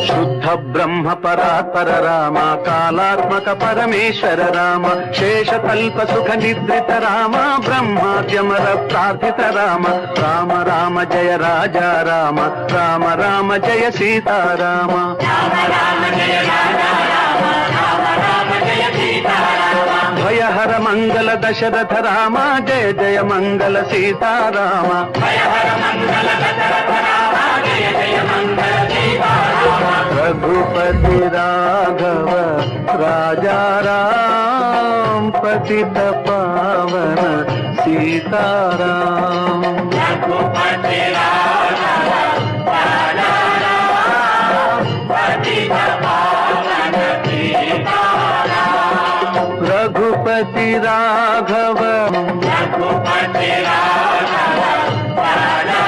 శుద్ధ బ్రహ్మ పరాత్పర రామ, కాలాత్మక పరమేశ్వర రామ, శేషకల్ప సుఖ నిద్రిత రామ, బ్రహ్మాద్యమర ప్రార్థిత రామ, రామ రామ జయ రాజా రామ, రామ రామ జయ సీతారామ, భయహర మంగళ దశరథ రామ, జయ జయ మంగళ సీతారామ, रघुपति राघव राजा राम, पतित पावन सीताराम, रघुपति